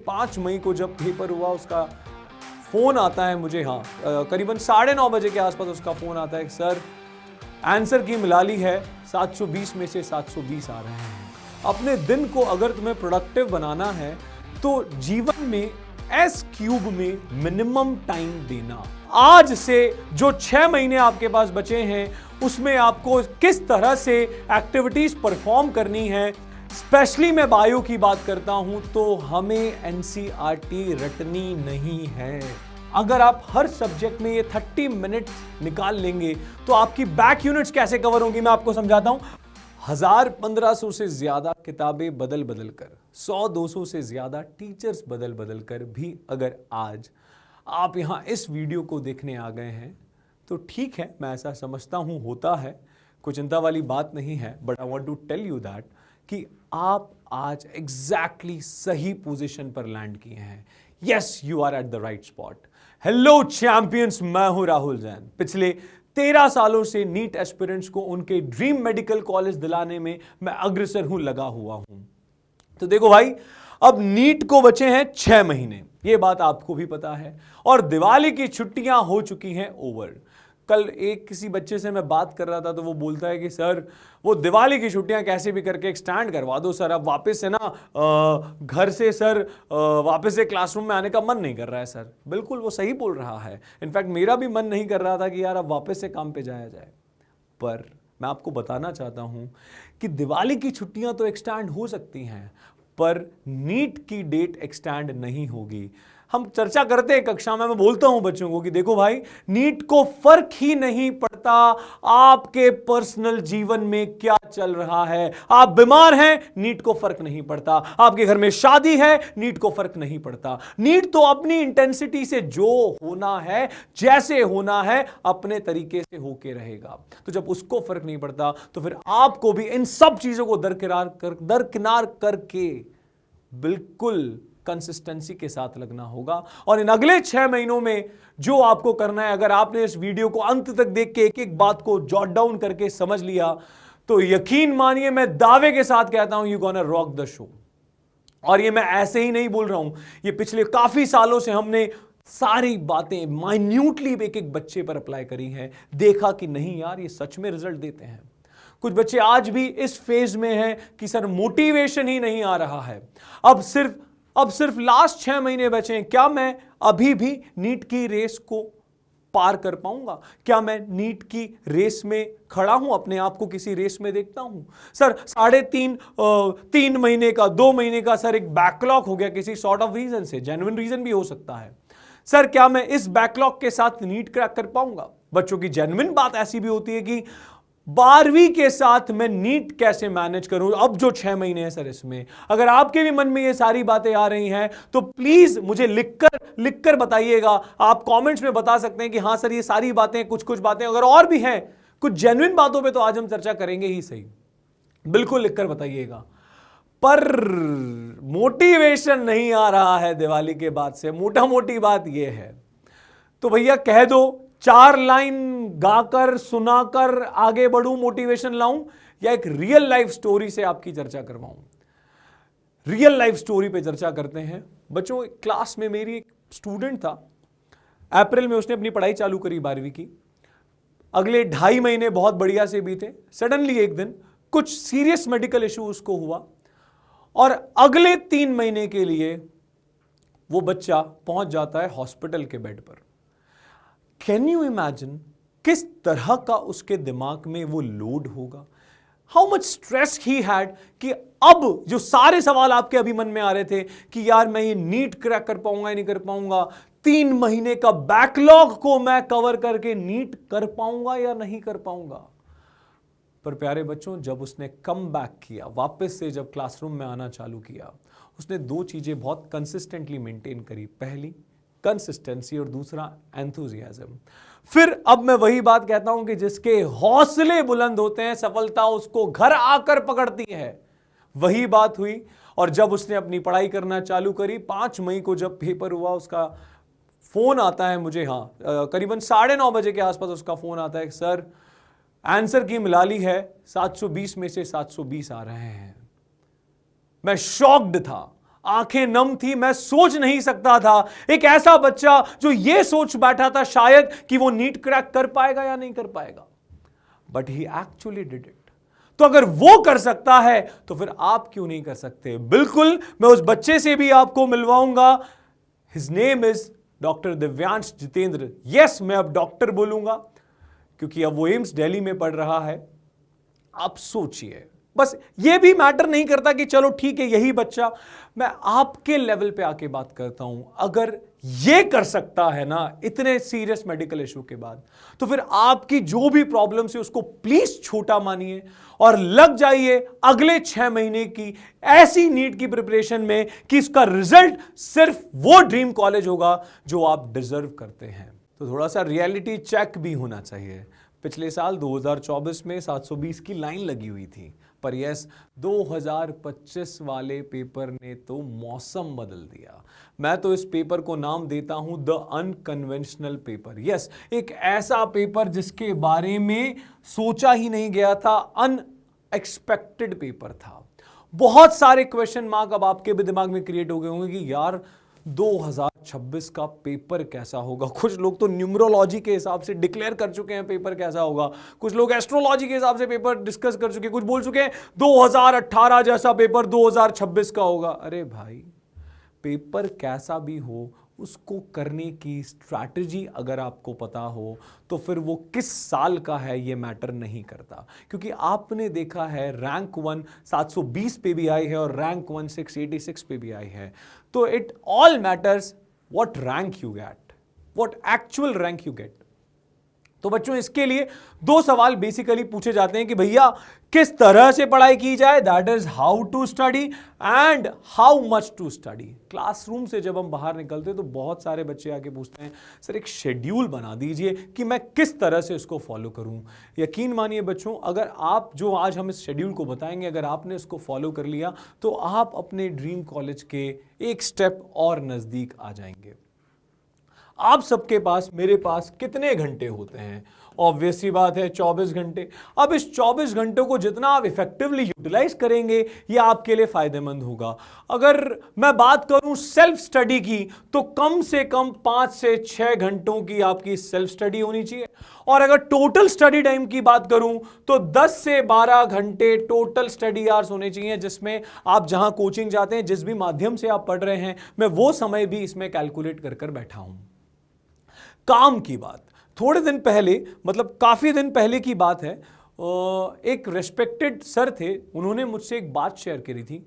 5 मई को जब पेपर हुआ उसका फोन आता है मुझे, हाँ करीबन 9:30 बजे के आसपास उसका फोन आता है, सर आंसर की मिला ली है, 720 में से 720 आ रहे हैं। अपने दिन को अगर तुम्हें प्रोडक्टिव बनाना है तो जीवन में S³ में मिनिमम टाइम देना। आज से जो 6 महीने आपके पास बचे हैं उसमें आपको किस तरह से एक्टिविटीज परफॉर्म करनी है, स्पेशली मैं बायो की बात करता हूं तो हमें NCERT रटनी नहीं है। अगर आप हर सब्जेक्ट में ये 30 मिनट निकाल लेंगे तो आपकी बैक यूनिट्स कैसे कवर होंगी मैं आपको समझाता हूं। 1000-1500 से ज्यादा किताबें बदल बदल कर, 100-200 से ज्यादा टीचर्स बदल बदल कर भी अगर आज आप यहां इस वीडियो को देखने आ गए हैं तो ठीक है, मैं ऐसा समझता हूं, होता है, कोई चिंता वाली बात नहीं है। But I want to tell you that कि आप आज एग्जैक्टली सही पोजीशन पर लैंड किए हैं। Yes, you are at the right spot. Hello champions, मैं हूं राहुल जैन। पिछले 13 सालों से नीट एस्पिरेंट्स को उनके ड्रीम मेडिकल कॉलेज दिलाने में मैं अग्रसर हूं, लगा हुआ हूं। तो देखो भाई, अब नीट को बचे हैं 6 महीने, ये बात आपको भी पता है, और दिवाली की छुट्टियां हो चुकी हैं ओवर। कल किसी बच्चे से मैं बात कर रहा था तो वो बोलता है कि सर वो दिवाली की छुट्टियां कैसे भी करके एक्सटेंड करवा दो सर, अब वापस से ना घर से सर वापस से क्लासरूम में आने का मन नहीं कर रहा है सर। बिल्कुल वो सही बोल रहा है, इनफैक्ट मेरा भी मन नहीं कर रहा था कि यार अब वापस से काम पे जाया जाए। पर मैं आपको बताना चाहता हूं कि दिवाली की छुट्टियां तो एक्सटेंड हो सकती हैं पर नीट की डेट एक्सटेंड नहीं होगी। हम चर्चा करते हैं कक्षा में, मैं बोलता हूं बच्चों को कि देखो भाई, नीट को फर्क ही नहीं पड़ता आपके पर्सनल जीवन में क्या चल रहा है। आप बीमार हैं, नीट को फर्क नहीं पड़ता। आपके घर में शादी है, नीट को फर्क नहीं पड़ता। नीट तो अपनी इंटेंसिटी से जो होना है, जैसे होना है, अपने तरीके से होके रहेगा। तो जब उसको फर्क नहीं पड़ता तो फिर आपको भी इन सब चीजों को दरकिनार करके बिल्कुल कंसिस्टेंसी के साथ लगना होगा। और इन अगले 6 महीनों में जो आपको करना है, अगर आपने इस वीडियो को अंत तक देख के एक एक बात को जॉट डाउन करके समझ लिया तो यकीन मानिए, मैं दावे के साथ कहता हूं, you gonna rock the show. और ये मैं ऐसे ही नहीं बोल रहा हूं, ये पिछले काफी सालों से हमने सारी बातें माइन्यूटली एक एक बच्चे पर अप्लाई करी हैं, देखा कि नहीं यार ये सच में रिजल्ट देते हैं। कुछ बच्चे आज भी इस फेज में हैं कि सर मोटिवेशन ही नहीं आ रहा है। अब सिर्फ लास्ट 6 महीने बचे हैं, क्या मैं अभी भी नीट की रेस को पार कर पाऊंगा? क्या मैं नीट की रेस में खड़ा हूं? अपने आप को किसी रेस में देखता हूं? सर 3 महीने का, 2 महीने का सर एक बैकलॉग हो गया किसी सॉर्ट ऑफ रीजन से, जेन्युइन रीजन भी हो सकता है। सर क्या मैं इस बैकलॉग के साथ नीट क्रैक कर पाऊंगा? बच्चों की जेन्युइन बात ऐसी भी होती है कि 12वीं के साथ मैं नीट कैसे मैनेज करूं? अब जो 6 महीने हैं सर, इसमें अगर आपके भी मन में ये सारी बातें आ रही हैं तो प्लीज मुझे लिखकर बताइएगा। आप कमेंट्स में बता सकते हैं कि हाँ सर ये सारी बातें, कुछ बातें अगर और भी हैं, कुछ जेन्युइन बातों पे तो आज हम चर्चा करेंगे ही सही, बिल्कुल लिखकर बताइएगा। पर मोटिवेशन नहीं आ रहा है दिवाली के बाद से, मोटा मोटी बात यह है। तो भैया कह दो, 4 लाइन गाकर सुनाकर आगे बढ़ूं, मोटिवेशन लाऊं, या एक रियल लाइफ स्टोरी से आपकी चर्चा करवाऊं? रियल लाइफ स्टोरी पे चर्चा करते हैं। बच्चों, क्लास में मेरी एक स्टूडेंट था, अप्रैल में उसने अपनी पढ़ाई चालू करी 12वीं की। अगले 2.5 महीने बहुत बढ़िया से बीते। सडनली एक दिन कुछ सीरियस मेडिकल इशू उसको हुआ और अगले 3 महीने के लिए वो बच्चा पहुंच जाता है हॉस्पिटल के बेड पर। कैन यू इमेजिन किस तरह का उसके दिमाग में वो लोड होगा? How much stress he had कि अब जो सारे सवाल आपके अभी मन में आ रहे थे कि यार मैं ये नीट क्रैक कर पाऊंगा या नहीं कर पाऊंगा, 3 महीने का बैकलॉग को मैं कवर करके नीट कर पाऊंगा या नहीं कर पाऊंगा। पर प्यारे बच्चों, जब उसने कम बैक किया, वापस से जब क्लासरूम में आना चालू किया, उसने 2 चीजें बहुत कंसिस्टेंटली मेंटेन करी। पहली कंसिस्टेंसी और दूसरा एंथुजियाज्म। फिर अब मैं वही बात कहता हूं कि जिसके हौसले बुलंद होते हैं, सफलता उसको घर आकर पकड़ती है। वही बात हुई और जब उसने अपनी पढ़ाई करना चालू करी, 5 मई को जब पेपर हुआ, उसका फोन आता है मुझे, हाँ करीबन 9:30 बजे के आसपास उसका फोन आता है, सर आंसर की मिला ली है, 720 में से 720 आ रहे हैं। मैं शॉक्ड था। आंखें नम थी, मैं सोच नहीं सकता था एक ऐसा बच्चा जो ये सोच बैठा था शायद कि वो नीट क्रैक कर पाएगा या नहीं कर पाएगा, but he actually did it. तो अगर वो कर सकता है तो फिर आप क्यों नहीं कर सकते? बिल्कुल, मैं उस बच्चे से भी आपको मिलवाऊंगा। His name is doctor Divyansh Jitendra. Yes, मैं अब डॉक्टर बोलूंगा क्योंकि अब वो एम्स दिल्ली में पढ़ रहा है। आप सोचिए, बस ये भी मैटर नहीं करता कि चलो ठीक है यही बच्चा, मैं आपके लेवल पे आके बात करता हूं। अगर ये कर सकता है ना इतने सीरियस मेडिकल इशू के बाद, तो फिर आपकी जो भी प्रॉब्लम्स है उसको प्लीज छोटा मानिए और लग जाइए अगले 6 महीने की ऐसी नीट की प्रिपरेशन में कि इसका रिजल्ट सिर्फ वो ड्रीम कॉलेज होगा जो आप डिजर्व करते हैं। तो थोड़ा सा रियलिटी चेक भी होना चाहिए। पिछले साल 2024 में 720 की लाइन लगी हुई थी, पर यस 2025 वाले पेपर ने तो मौसम बदल दिया। मैं तो इस पेपर को नाम देता हूं द अनकन्वेंशनल पेपर। यस, एक ऐसा पेपर जिसके बारे में सोचा ही नहीं गया था, अनएक्सपेक्टेड पेपर था। बहुत सारे क्वेश्चन मार्क अब आपके भी दिमाग में क्रिएट हो गए होंगे कि यार 2026 का पेपर कैसा होगा। कुछ लोग तो न्यूमरोलॉजी के हिसाब से डिक्लेयर कर चुके हैं पेपर कैसा होगा, कुछ लोग एस्ट्रोलॉजी के हिसाब से पेपर डिस्कस कर चुके हैं, कुछ बोल चुके हैं 2018 जैसा पेपर 2026 का होगा। अरे भाई, पेपर कैसा भी हो, उसको करने की स्ट्रैटेजी अगर आपको पता हो तो फिर वो किस साल का है ये मैटर नहीं करता। क्योंकि आपने देखा है रैंक 1 720 पे भी आई है और रैंक 1 686 पे भी आई है। तो it all matters what rank you get, what actual rank you get. तो बच्चों, इसके लिए 2 सवाल बेसिकली पूछे जाते हैं कि भैया किस तरह से पढ़ाई की जाए, that is how to study and how much to study. Classroom से जब हम बाहर निकलते हैं तो बहुत सारे बच्चे आके पूछते हैं सर एक शेड्यूल बना दीजिए कि मैं किस तरह से इसको फॉलो करूं। यकीन मानिए बच्चों, अगर आप जो आज हम इस शेड्यूल को बताएंगे, अगर आपने इसको फॉलो कर लिया तो आप अपने ड्रीम कॉलेज के एक स्टेप और नजदीक आ जाएंगे। आप सबके पास, मेरे पास कितने घंटे होते हैं? ऑब्वियस सी बात है 24 घंटे। अब इस 24 घंटों को जितना आप इफेक्टिवली यूटिलाइज करेंगे ये आपके लिए फायदेमंद होगा। अगर मैं बात करूं सेल्फ स्टडी की तो कम से कम 5 से 6 घंटों की आपकी सेल्फ स्टडी होनी चाहिए। और अगर टोटल स्टडी टाइम की बात करूं तो 10 से 12 घंटे टोटल स्टडी आवर्स होने चाहिए, जिसमें आप जहां कोचिंग जाते हैं, जिस भी माध्यम से आप पढ़ रहे हैं, मैं वो समय भी इसमें कैलकुलेट कर बैठा हूं। काम की बात, थोड़े दिन पहले, मतलब काफी दिन पहले की बात है, एक रेस्पेक्टेड सर थे, उन्होंने मुझसे एक बात शेयर करी थी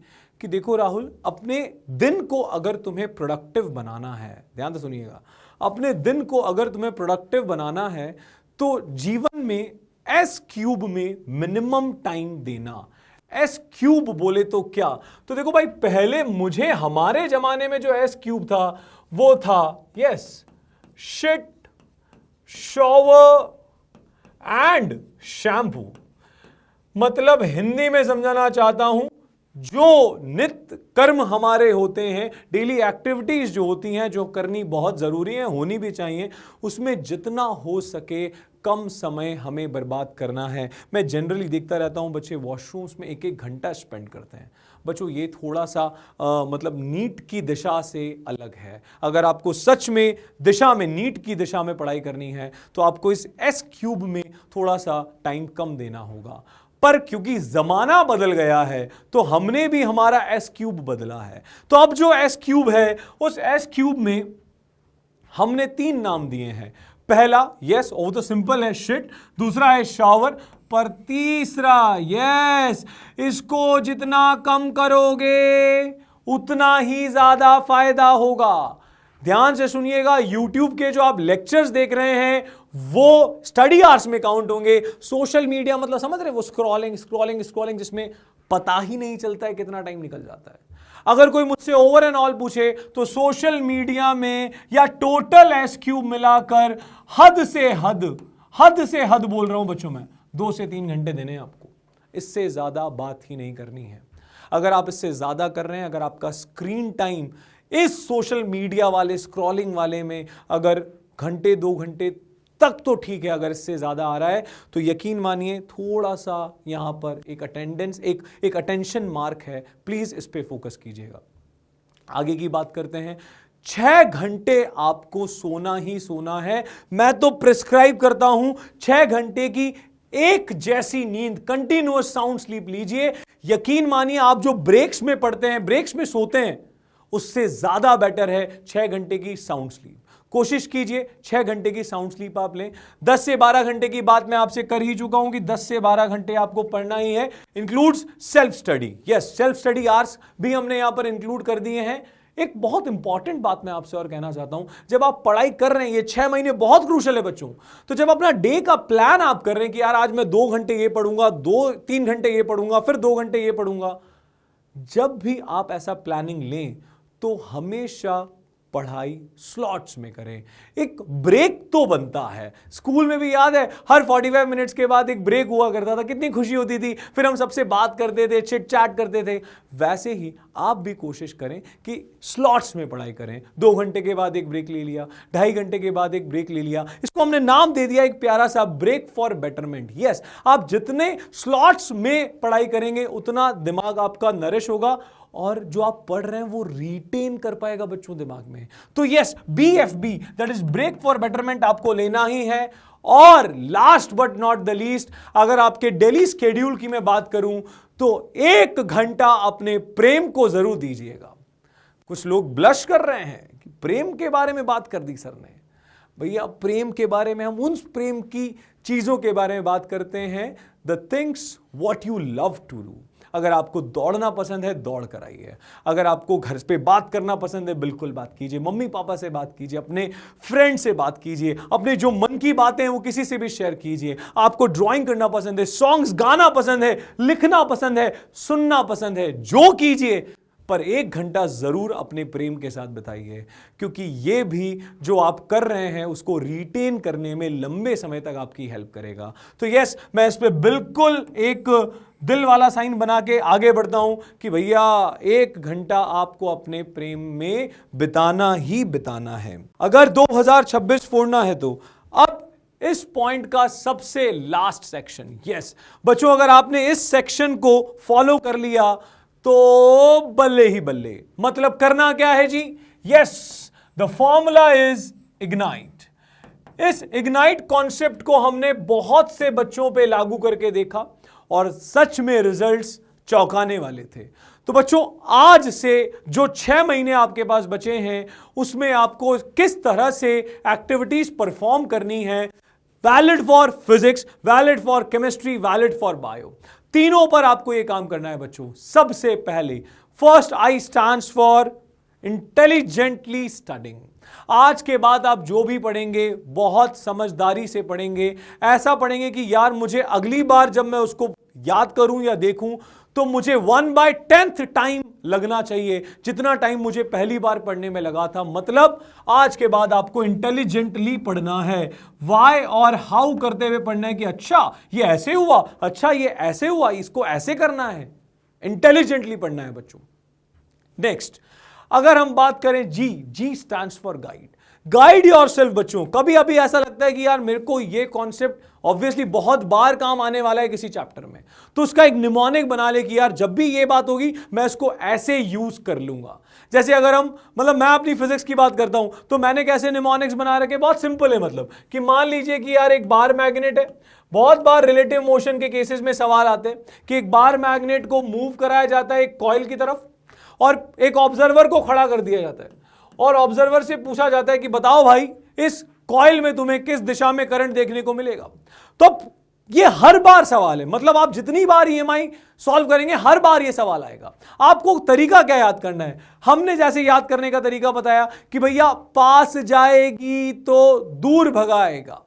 कि देखो राहुल, अपने दिन को अगर तुम्हें प्रोडक्टिव बनाना है, ध्यान से सुनिएगा, अपने दिन को अगर तुम्हें प्रोडक्टिव बनाना है तो जीवन में S³ में मिनिमम टाइम देना। S³ बोले तो क्या? तो देखो भाई, पहले मुझे हमारे जमाने में जो S³ था वो था yes shit, shower and shampoo. मतलब हिंदी में समझाना चाहता हूं, जो नित्य कर्म हमारे होते हैं, डेली एक्टिविटीज जो होती हैं, जो करनी बहुत जरूरी है, होनी भी चाहिए, उसमें जितना हो सके कम समय हमें बर्बाद करना है। मैं जनरली देखता रहता हूं बच्चे वॉशरूम्स में 1-1 घंटा स्पेंड करते हैं। बच्चों, ये थोड़ा सा मतलब नीट की दिशा से अलग है। अगर आपको सच में दिशा में, नीट की दिशा में पढ़ाई करनी है तो आपको इस S³ में थोड़ा सा टाइम कम देना होगा। पर क्योंकि जमाना बदल गया है तो हमने भी हमारा S³ बदला है। तो अब जो S³ है, उस S³ में हमने 3 नाम दिए हैं। पहला यस, वो तो सिंपल है, शिट। दूसरा है शावर, पर तीसरा यस, इसको जितना कम करोगे उतना ही ज्यादा फायदा होगा। ध्यान से सुनिएगा, YouTube के जो आप लेक्चर्स देख रहे हैं वो स्टडी आवर्स में काउंट होंगे। सोशल मीडिया, मतलब समझ रहे हैं, वो स्क्रॉलिंग जिसमें पता ही नहीं चलता है कितना टाइम निकल जाता है। अगर कोई मुझसे ओवर एंड ऑल पूछे तो सोशल मीडिया में या टोटल S³ मिलाकर हद से हद बोल रहा हूं बच्चों, मैं 2 से 3 घंटे देने हैं आपको। इससे ज्यादा बात ही नहीं करनी है। अगर आप इससे ज्यादा कर रहे हैं, अगर आपका स्क्रीन टाइम इस सोशल मीडिया वाले, स्क्रॉलिंग वाले में अगर घंटे 2 घंटे तक तो ठीक है, अगर इससे ज्यादा आ रहा है तो यकीन मानिए थोड़ा सा यहां पर एक अटेंडेंस, एक अटेंशन मार्क है, प्लीज इस पे फोकस कीजिएगा। आगे की बात करते हैं। 6 घंटे आपको सोना ही सोना है। मैं तो प्रिस्क्राइब करता हूं 6 घंटे की एक जैसी नींद, कंटिन्यूअस साउंड स्लीप लीजिए। यकीन मानिए आप जो ब्रेक्स में पढ़ते हैं, ब्रेक्स में सोते हैं, उससे ज्यादा बेटर है 6 घंटे की साउंड स्लीप। कोशिश कीजिए 6 घंटे की साउंड स्लीप आप लें। 10 से 12 घंटे की बात मैं आपसे कर ही चुका हूं कि 10 से 12 घंटे आपको पढ़ना ही है। Includes self study. Yes, self study hours भी हमने यहां पर इंक्लूड कर दिए हैं। एक बहुत इंपॉर्टेंट बात मैं आपसे और कहना चाहता हूं, जब आप पढ़ाई कर रहे हैं, ये 6 महीने बहुत क्रूशियल है बच्चों, तो जब अपना डे का प्लान आप कर रहे हैं कि यार आज मैं 2 घंटे ये पढ़ूंगा, 3 घंटे ये पढ़ूंगा, फिर 2 घंटे ये पढ़ूंगा, जब भी आप ऐसा प्लानिंग लें तो हमेशा पढ़ाई स्लॉट्स में करें। एक ब्रेक तो बनता है। स्कूल में भी याद है हर 45 मिनट्स के बाद एक ब्रेक हुआ करता था, कितनी खुशी होती थी, फिर हम सबसे बात करते थे, चिट चैट करते थे। वैसे ही आप भी कोशिश करें कि स्लॉट्स में पढ़ाई करें। 2 घंटे के बाद एक ब्रेक ले लिया, 2.5 घंटे के बाद एक ब्रेक ले लिया। इसको हमने नाम दे दिया एक प्यारा सा, ब्रेक फॉर बेटरमेंट। यस, आप जितने स्लॉट्स में पढ़ाई करेंगे उतना दिमाग आपका नरिश होगा और जो आप पढ़ रहे हैं वो रिटेन कर पाएगा बच्चों दिमाग में। तो yes, BFB, that is break for betterment, आपको लेना ही है। और last but not the least, अगर आपके डेली स्केड्यूल की मैं बात करूं तो 1 घंटा अपने प्रेम को जरूर दीजिएगा। कुछ लोग ब्लश कर रहे हैं कि प्रेम के बारे में बात कर दी सर ने। भैया प्रेम के बारे में, हम उन प्रेम की चीजों के बारे में बात करते हैं, the things what you love to do. अगर आपको दौड़ना पसंद है, दौड़ कराइए। अगर आपको घर पे बात करना पसंद है, बिल्कुल बात कीजिए। मम्मी पापा से बात कीजिए, अपने फ्रेंड से बात कीजिए, अपने जो मन की बातें हैं वो किसी से भी शेयर कीजिए। आपको ड्राइंग करना पसंद है, सॉन्ग्स गाना पसंद है, लिखना पसंद है, सुनना पसंद है, जो कीजिए, पर 1 घंटा जरूर अपने प्रेम के साथ बिताइए, क्योंकि ये भी जो आप कर रहे हैं उसको रिटेन करने में लंबे समय तक आपकी हेल्प करेगा। तो यस, मैं इस पे बिल्कुल एक दिल वाला साइन बना के आगे बढ़ता हूं कि भैया 1 घंटा आपको अपने प्रेम में बिताना ही बिताना है। अगर 2026 फोड़ना है तो अब इस पॉइंट का सबसे लास्ट सेक्शन। यस बच्चों, अगर आपने इस सेक्शन को फॉलो कर लिया तो बल्ले ही बल्ले। मतलब करना क्या है जी? Yes, the formula is ignite. इस इग्नाइट कॉन्सेप्ट को हमने बहुत से बच्चों पे लागू करके देखा और सच में रिजल्ट्स चौंकाने वाले थे। तो बच्चों, आज से जो 6 महीने आपके पास बचे हैं उसमें आपको किस तरह से एक्टिविटीज परफॉर्म करनी है, valid for physics, valid for chemistry, valid for bio, तीनों पर आपको यह काम करना है बच्चों। सबसे पहले first I stands for intelligently studying. आज के बाद आप जो भी पढ़ेंगे बहुत समझदारी से पढ़ेंगे। ऐसा पढ़ेंगे कि यार मुझे अगली बार जब मैं उसको याद करूं या देखूं तो मुझे 1/10 टाइम लगना चाहिए जितना टाइम मुझे पहली बार पढ़ने में लगा था। मतलब आज के बाद आपको इंटेलिजेंटली पढ़ना है, वाई और हाउ करते हुए पढ़ना है कि अच्छा ये ऐसे हुआ, अच्छा ये ऐसे हुआ, इसको ऐसे करना है। इंटेलिजेंटली पढ़ना है बच्चों। नेक्स्ट, अगर हम बात करें जी stands for guide. Guide yourself बच्चों। कभी अभी ऐसा लगता है कि यार मेरे को ये कॉन्सेप्ट ऑब्वियसली बहुत बार काम आने वाला है किसी चैप्टर में, तो उसका एक निमोनिक बना ले कि यार जब भी ये बात होगी मैं इसको ऐसे यूज कर लूंगा। जैसे अगर हम, मतलब मैं अपनी फिजिक्स की बात करता हूं तो मैंने कैसे निमोनिक्स बना रखे, बहुत सिंपल है। मतलब कि मान लीजिए कि यार एक बार मैग्नेट है। बहुत बार रिलेटिव मोशन के केसेस में सवाल आते हैं कि एक बार मैग्नेट को मूव कराया जाता है एक कॉइल की तरफ और एक ऑब्जर्वर को खड़ा कर दिया जाता है और ऑब्जर्वर से पूछा जाता है कि बताओ भाई इस कॉइल में तुम्हें किस दिशा में करंट देखने को मिलेगा। तो ये हर बार सवाल है। मतलब आप जितनी बार EMI सॉल्व करेंगे हर बार ये सवाल आएगा। आपको तरीका क्या याद करना है? हमने जैसे याद करने का तरीका बताया कि भैया पास जाएगी तो दूर भगाएगा,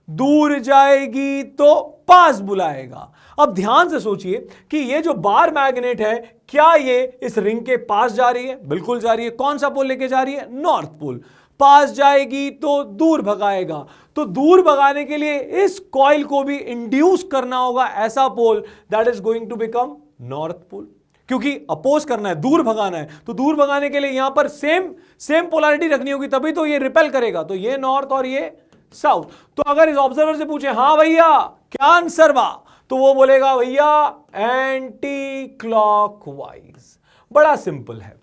दूर जाएगी तो पास बुलाएगा। अब ध्यान से सोचिए कि ये जो बार मैग्नेट है, क्या ये इस रिंग के पास जा रही है? बिल्कुल जा रही है। कौन सा पोल लेके जा रही है? North pole. पास जाएगी तो दूर भगाएगा, तो दूर भगाने के लिए इस कॉइल को भी इंड्यूस करना होगा ऐसा pole that is going to become north pole, क्योंकि अपोज करना है, दूर भगाना है। तो दूर भगाने के लिए यहां पर सेम पोलैरिटी रखनी होगी, तभी तो ये रिपेल करेगा। तो ये नॉर्थ और ये साउथ। तो अगर इस ऑब्जर्वर से पूछे हाँ भैया क्या आंसर बा, तो वो बोलेगा भैया एंटी क्लॉकवाइज। बड़ा सिंपल है।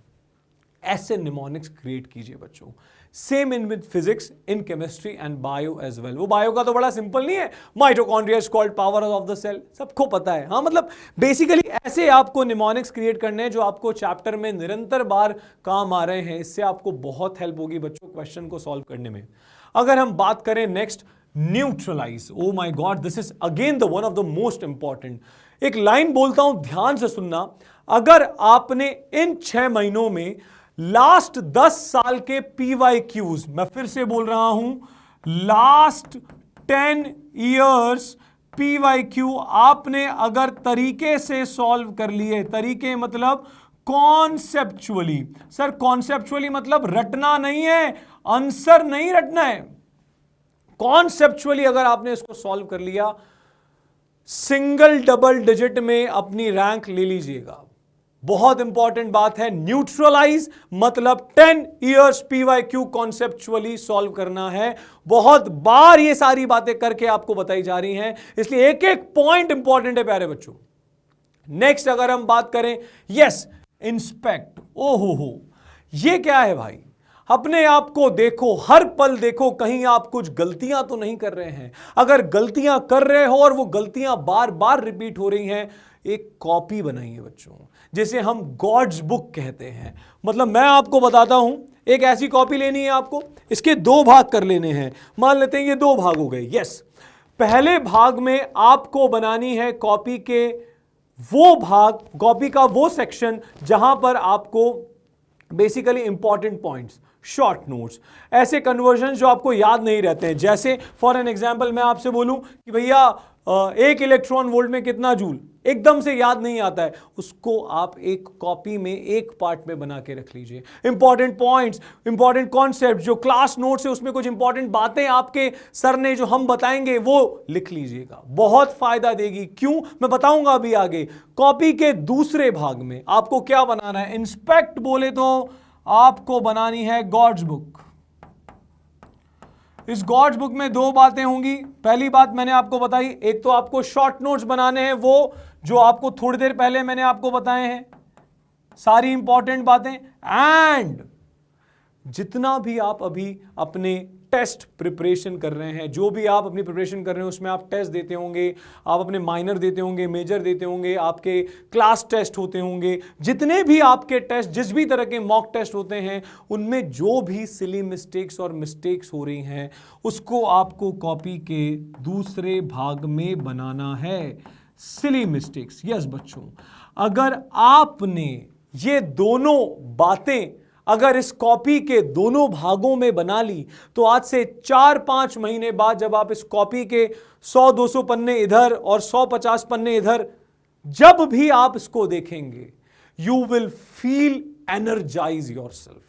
ऐसे निमोनिक्स क्रिएट कीजिए बच्चों। Same in with physics, in chemistry and bio as well. वो बायो का तो बड़ा सिंपल नहीं है, mitochondria is called power of the cell, सबको पता है। हाँ, मतलब बेसिकली ऐसे आपको निमोनिक्स क्रिएट करने हैं जो आपको चैप्टर में निरंतर बार काम आ रहे हैं। इससे आपको बहुत हेल्प होगी बच्चों क्वेश्चन को सॉल्व करने में। अगर हम बात करें next, neutralize. Oh my god, this is again the one of the most important. एक लाइन बोलता हूं, ध्यान से सुनना। अगर आपने इन 6 महीनों में लास्ट 10 साल के PYQs, मैं फिर से बोल रहा हूं, लास्ट 10 इयर्स PYQ आपने अगर तरीके से सॉल्व कर लिए, तरीके मतलब कॉन्सेप्चुअली। सर कॉन्सेप्चुअली मतलब रटना नहीं है, आंसर नहीं रटना है, कॉन्सेप्चुअली अगर आपने इसको सॉल्व कर लिया, सिंगल डबल डिजिट में अपनी रैंक ले लीजिएगा। बहुत इंपॉर्टेंट बात है, न्यूट्रलाइज मतलब 10 इयर्स PYQ कॉन्सेप्चुअली सॉल्व करना है। बहुत बार ये सारी बातें करके आपको बताई जा रही हैं, इसलिए एक एक पॉइंट इंपॉर्टेंट है प्यारे बच्चों। नेक्स्ट अगर हम बात करें, यस, इंस्पेक्ट। ओहो, ये क्या है भाई? अपने आप को देखो, हर पल देखो कहीं आप कुछ गलतियां तो नहीं कर रहे हैं। अगर गलतियां कर रहे हो और वो गलतियां बार बार रिपीट हो रही हैं, एक कॉपी बनाइए बच्चों, जिसे हम गॉड्स बुक कहते हैं। मतलब मैं आपको बताता हूं, एक ऐसी कॉपी लेनी है आपको, इसके 2 भाग कर लेने हैं। मान लेते हैं ये 2 भाग हो गए। यस, पहले भाग में आपको बनानी है कॉपी के वो भाग, कॉपी का वो सेक्शन जहां पर आपको basically important points, short notes, ऐसे कन्वर्जन जो आपको याद नहीं रहते हैं। जैसे फॉर एन एग्जांपल मैं आपसे बोलूं कि भैया 1 इलेक्ट्रॉन वोल्ट में कितना जूल, एकदम से याद नहीं आता है, उसको आप एक कॉपी में एक पार्ट में बना के रख लीजिए। इंपॉर्टेंट पॉइंट्स, इंपॉर्टेंट कॉन्सेप्ट जो क्लास नोट्स है उसमें कुछ इंपॉर्टेंट बातें आपके सर ने जो हम बताएंगे वो लिख लीजिएगा, बहुत फायदा देगी। क्यों, मैं बताऊंगा अभी आगे। कॉपी के दूसरे भाग में आपको क्या बनाना है? इंस्पेक्ट बोले तो आपको बनानी है गॉड्स बुक। इस गॉड्स बुक में 2 बातें होंगी। पहली बात मैंने आपको बताई, एक तो आपको शॉर्ट नोट्स बनाने हैं, वो जो आपको थोड़ी देर पहले मैंने आपको बताए हैं सारी इंपॉर्टेंट बातें, एंड जितना भी आप अभी अपने टेस्ट प्रिपरेशन कर रहे हैं, जो भी आप अपनी प्रिपरेशन कर रहे हैं उसमें आप टेस्ट देते होंगे, आप अपने माइनर देते होंगे, मेजर देते होंगे, आपके क्लास टेस्ट होते होंगे, जितने भी आपके टेस्ट, जिस भी तरह के मॉक टेस्ट होते हैं, उनमें जो भी सिली मिस्टेक्स और मिस्टेक्स हो रही हैं उसको आपको कॉपी के दूसरे भाग में बनाना है। सिली मिस्टेक्स, यस बच्चों, अगर आपने ये दोनों बातें अगर इस कॉपी के दोनों भागों में बना ली, तो आज से 4-5 महीने बाद जब आप इस कॉपी के 100-200 पन्ने इधर और 150 पन्ने इधर, जब भी आप इसको देखेंगे, you will feel energize yourself.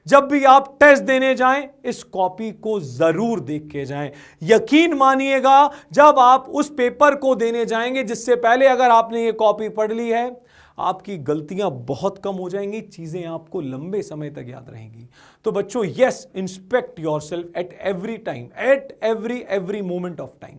जब भी आप टेस्ट देने जाएं, इस कॉपी को जरूर देख के जाएं। यकीन मानिएगा, जब आप उस पेपर को देने जाएंगे, जिससे पहले अगर आपने ये कॉपी पढ़ ली है, आपकी गलतियां बहुत कम हो जाएंगी, चीजें आपको लंबे समय तक याद रहेंगी। तो बच्चों, yes, inspect yourself at every time, at every moment of time.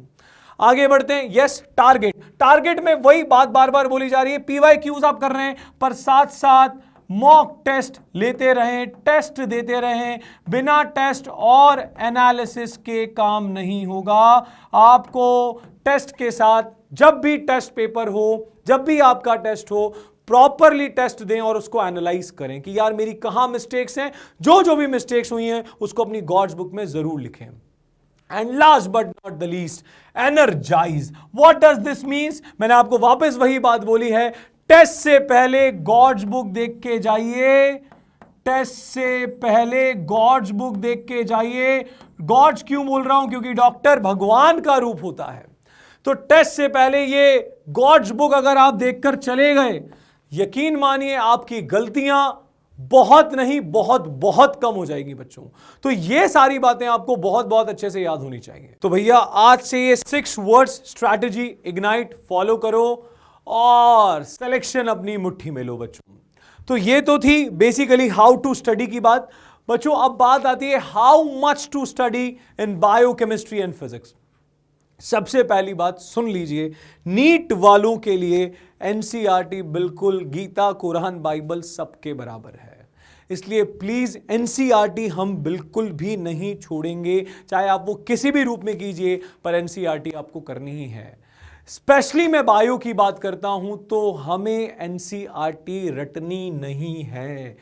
आगे बढ़ते हैं। Yes, target. टारगेट में वही बात बार बार बोली जा रही है, PYQs आप कर रहे हैं, पर साथ साथ मॉक टेस्ट लेते रहें, टेस्ट देते रहें। बिना टेस्ट और एनालिसिस के काम नहीं होगा। आपको टेस्ट के साथ, जब भी टेस्ट पेपर हो, जब भी आपका टेस्ट हो, प्रॉपरली टेस्ट दें और उसको एनालाइज करें कि यार मेरी कहां मिस्टेक्स हैं। जो भी मिस्टेक्स हुई हैं उसको अपनी गॉड्स बुक में जरूर लिखें। And last but not the least, energize. What does this means? मैंने आपको वापस वही बात बोली है, टेस्ट से पहले गॉड्स बुक देख के जाइए। टेस्ट से पहले गॉड्स बुक देख के जाइए। गॉड्स क्यों बोल रहा हूं? क्योंकि डॉक्टर भगवान का रूप होता है। तो टेस्ट से पहले ये गॉड्स बुक अगर आप देखकर चले गए, यकीन मानिए आपकी गलतियां बहुत नहीं, बहुत बहुत कम हो जाएगी बच्चों। तो ये सारी बातें आपको बहुत बहुत अच्छे से याद होनी चाहिए। तो भैया आज से ये 6 वर्ड्स स्ट्रैटेजी इग्नाइट फॉलो करो और सिलेक्शन अपनी मुट्ठी में लो बच्चों। तो ये तो थी बेसिकली हाउ टू स्टडी की बात। बच्चों अब बात आती है how much to study in biochemistry and physics. सबसे पहली बात सुन लीजिए, नीट वालों के लिए एनसीईआरटी बिल्कुल गीता, कुरान, बाइबल सबके बराबर है। इसलिए प्लीज एनसीईआरटी हम बिल्कुल भी नहीं छोड़ेंगे, चाहे आप वो किसी भी रूप में कीजिए, पर एनसीईआरटी आपको करनी ही है। स्पेशली मैं बायो की बात करता हूं तो हमें एनसीईआरटी रटनी नहीं है,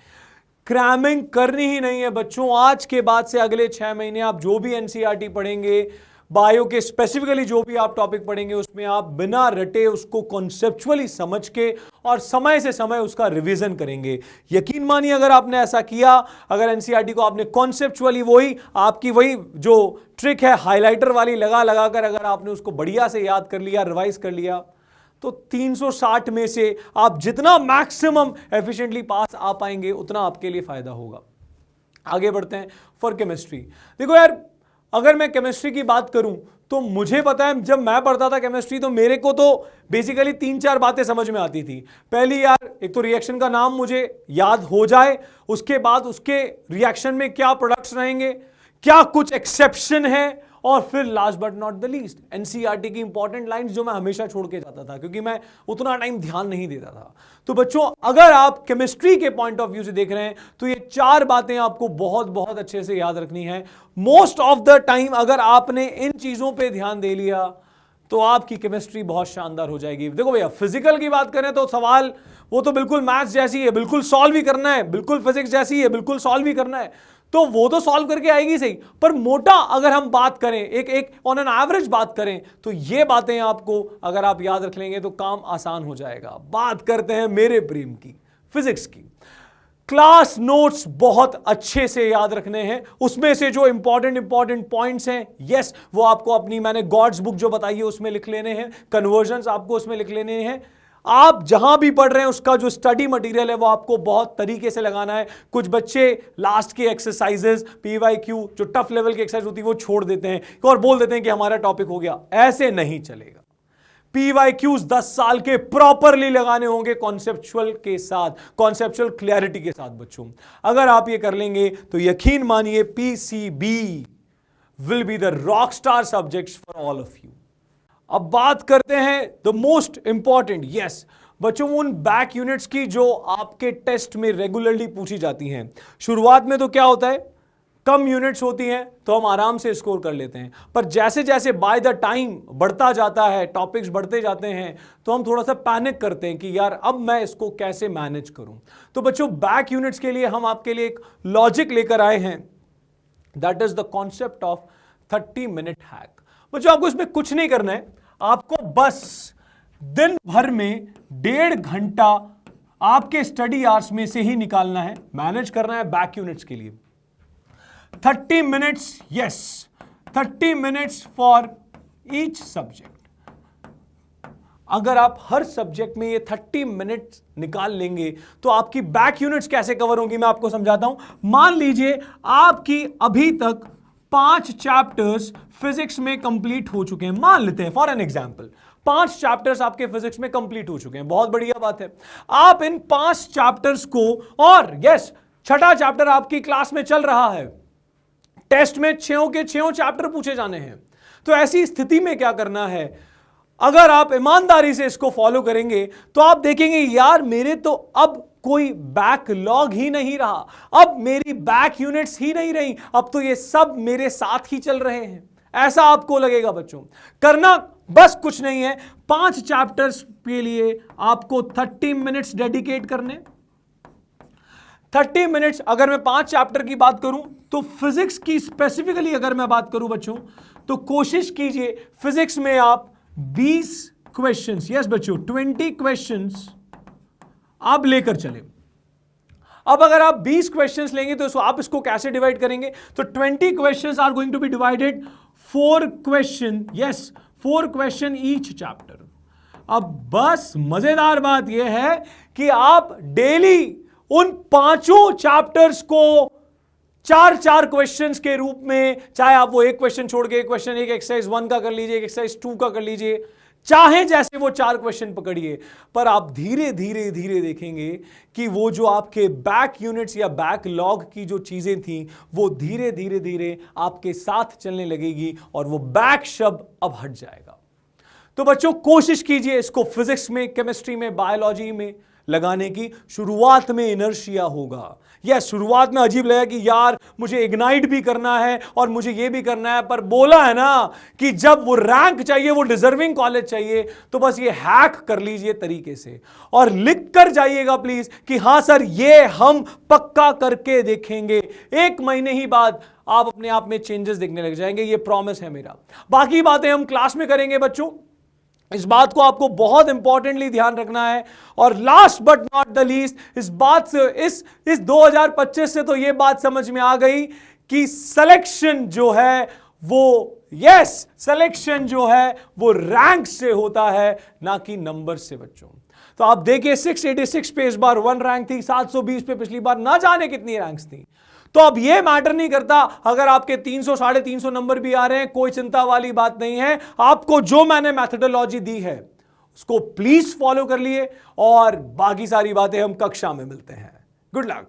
क्रैमिंग करनी ही नहीं है बच्चों। आज के बाद से अगले 6 महीने आप जो भी एनसीईआरटी पढ़ेंगे, बायो के स्पेसिफिकली जो भी आप टॉपिक पढ़ेंगे, उसमें आप बिना रटे उसको कॉन्सेप्चुअली समझ के और समय से समय उसका रिवीजन करेंगे। यकीन मानिए अगर आपने ऐसा किया, अगर एनसीईआरटी को आपने कॉन्सेप्चुअली वही आपकी वही जो ट्रिक है हाइलाइटर वाली लगा लगा कर अगर आपने उसको बढ़िया से याद कर लिया, रिवाइज कर लिया, तो 360 में से आप जितना मैक्सिमम एफिशिएंटली पास आ पाएंगे उतना आपके लिए फायदा होगा। आगे बढ़ते हैं फॉर केमिस्ट्री। देखो यार, अगर मैं केमिस्ट्री की बात करूं तो मुझे पता है जब मैं पढ़ता था केमिस्ट्री तो मेरे को तो बेसिकली 3-4 बातें समझ में आती थी। पहली यार, एक तो रिएक्शन का नाम मुझे याद हो जाए, उसके बाद उसके रिएक्शन में क्या प्रोडक्ट्स रहेंगे, क्या कुछ एक्सेप्शन है, और फिर last but not the least NCERT की इंपॉर्टेंट लाइंस जो मैं हमेशा छोड़ के जाता था क्योंकि मैं उतना टाइम ध्यान नहीं देता था। तो बच्चों, अगर आप केमिस्ट्री के पॉइंट ऑफ व्यू से देख रहे हैं तो ये 4 बातें आपको बहुत बहुत अच्छे से याद रखनी है। मोस्ट ऑफ द टाइम अगर आपने इन चीजों पे ध्यान दे लिया तो आपकी केमिस्ट्री बहुत शानदार हो जाएगी। देखो भैया, फिजिकल की बात करें तो सवाल वो तो बिल्कुल मैथ्स जैसी है, बिल्कुल सॉल्व ही करना है, बिल्कुल फिजिक्स जैसी है, बिल्कुल सॉल्व ही करना है, तो वो तो सॉल्व करके आएगी सही। पर मोटा अगर हम बात करें, एक ऑन एन एवरेज बात करें, तो ये बातें आपको अगर आप याद रख लेंगे तो काम आसान हो जाएगा। बात करते हैं मेरे प्रेम की, फिजिक्स की। क्लास नोट्स बहुत अच्छे से याद रखने हैं, उसमें से जो इंपॉर्टेंट पॉइंट्स हैं, यस, वो आपको अपनी मैंने गॉड्स बुक जो बताई है उसमें लिख लेने हैं, कन्वर्जन्स आपको उसमें लिख लेने हैं। आप जहां भी पढ़ रहे हैं उसका जो स्टडी मटेरियल है वो आपको बहुत तरीके से लगाना है। कुछ बच्चे लास्ट के एक्सरसाइजेस, पीवाईक्यू, जो टफ लेवल की एक्सरसाइज होती है वो छोड़ देते हैं और बोल देते हैं कि हमारा टॉपिक हो गया। ऐसे नहीं चलेगा। पीवाईक्यूज 10 साल के प्रॉपरली लगाने होंगे कॉन्सेप्चुअल के साथ, कॉन्सेप्चुअल क्लैरिटी के साथ। बच्चों, अगर आप ये कर लेंगे तो यकीन मानिए PCB will be the rock star subjects for all of you. अब बात करते हैं द मोस्ट इंपॉर्टेंट, यस बच्चों, उन बैक यूनिट्स की जो आपके टेस्ट में रेगुलरली पूछी जाती हैं। शुरुआत में तो क्या होता है, कम यूनिट्स होती हैं तो हम आराम से स्कोर कर लेते हैं, पर जैसे जैसे बाय द टाइम बढ़ता जाता है, टॉपिक्स बढ़ते जाते हैं, तो हम थोड़ा सा पैनिक करते हैं कि यार अब मैं इसको कैसे मैनेज करूं। तो बच्चों, बैक यूनिट्स के लिए हम आपके लिए एक लॉजिक लेकर आए हैं, that is the concept of 30 minute hack. बच्चों, आपको इसमें कुछ नहीं करना है, आपको बस दिन भर में 1.5 घंटा आपके स्टडी आवर्स में से ही निकालना है, मैनेज करना है बैक यूनिट्स के लिए। 30 minutes, yes, 30 minutes for each subject. अगर आप हर सब्जेक्ट में ये 30 मिनट्स निकाल लेंगे तो आपकी बैक यूनिट्स कैसे कवर होंगी मैं आपको समझाता हूं। मान लीजिए आपकी अभी तक 5 चैप्टर्स फिजिक्स में कंप्लीट हो चुके हैं, मान लेते हैं फॉर एन एग्जांपल 5 चैप्टर्स आपके फिजिक्स में कंप्लीट हो चुके हैं, बहुत बढ़िया बात है। आप इन 5 चैप्टर्स को, और यस, 6ठा चैप्टर आपकी क्लास में चल रहा है, टेस्ट में 6 के 6 चैप्टर पूछे जाने हैं। तो ऐसी स्थिति में क्या करना है, अगर आप ईमानदारी से इसको फॉलो करेंगे तो आप देखेंगे यार मेरे तो अब कोई बैकलॉग ही नहीं रहा, अब मेरी बैक यूनिट्स ही नहीं रही, अब तो ये सब मेरे साथ ही चल रहे हैं। ऐसा आपको लगेगा। बच्चों, करना बस कुछ नहीं है, 5 चैप्टर्स के लिए आपको 30 मिनट्स डेडिकेट करने। 30 मिनट्स, अगर मैं 5 चैप्टर की बात करूं तो फिजिक्स की स्पेसिफिकली अगर मैं बात करूं बच्चों, तो कोशिश कीजिए फिजिक्स में आप 20 क्वेश्चंस, यस बच्चों 20 क्वेश्चंस आप लेकर चले। अब अगर आप 20 क्वेश्चंस लेंगे तो आप इसको कैसे डिवाइड करेंगे, तो 20 questions are going to be divided 4 question, yes 4 question each chapter. अब बस मजेदार बात यह है कि आप डेली उन 5 चैप्टर्स को 4-4 क्वेश्चंस के रूप में, चाहे आप वो एक क्वेश्चन छोड़ के एक क्वेश्चन, एक एक्सरसाइज 1 का कर लीजिए, एक एक्सरसाइज 2 का कर लीजिए, चाहे जैसे वो 4 क्वेश्चन पकड़िए, पर आप धीरे धीरे धीरे देखेंगे कि वो जो आपके बैक यूनिट्स या बैकलॉग की जो चीजें थी वो धीरे धीरे धीरे आपके साथ चलने लगेगी और वो बैक शब्द अब हट जाएगा। तो बच्चों, कोशिश कीजिए इसको फिजिक्स में, केमिस्ट्री में, बायोलॉजी में लगाने की शुरुआत में इनर्शिया होगा। यस, शुरुआत में अजीब लगा कि यार मुझे इग्नाइट भी करना है और मुझे ये भी करना है, पर बोला है ना कि जब वो रैंक चाहिए, वो डिजर्विंग कॉलेज चाहिए, तो बस ये हैक कर लीजिए तरीके से और लिख कर जाइएगा प्लीज कि हां सर ये हम पक्का करके देखेंगे। 1 महीने ही बाद आप अपने आप में चेंजेस देखने लग जाएंगे, ये प्रॉमिस है मेरा। बाकी बातें हम क्लास में करेंगे बच्चों, इस बात को आपको बहुत इंपॉर्टेंटली ध्यान रखना है। और last but not the least, इस बात से इस 2025 से तो यह बात समझ में आ गई कि सिलेक्शन जो है वो सिलेक्शन जो है वो रैंक से होता है, ना कि नंबर से बच्चों। तो आप देखिए 686 पे इस बार 1 रैंक थी, 720 पे पिछली बार ना जाने कितनी रैंक्स थी। तो अब यह मैटर नहीं करता अगर आपके 300 350 नंबर भी आ रहे हैं, कोई चिंता वाली बात नहीं है। आपको जो मैंने मैथडोलॉजी दी है उसको प्लीज फॉलो कर लिए और बाकी सारी बातें हम कक्षा में मिलते हैं। Good luck.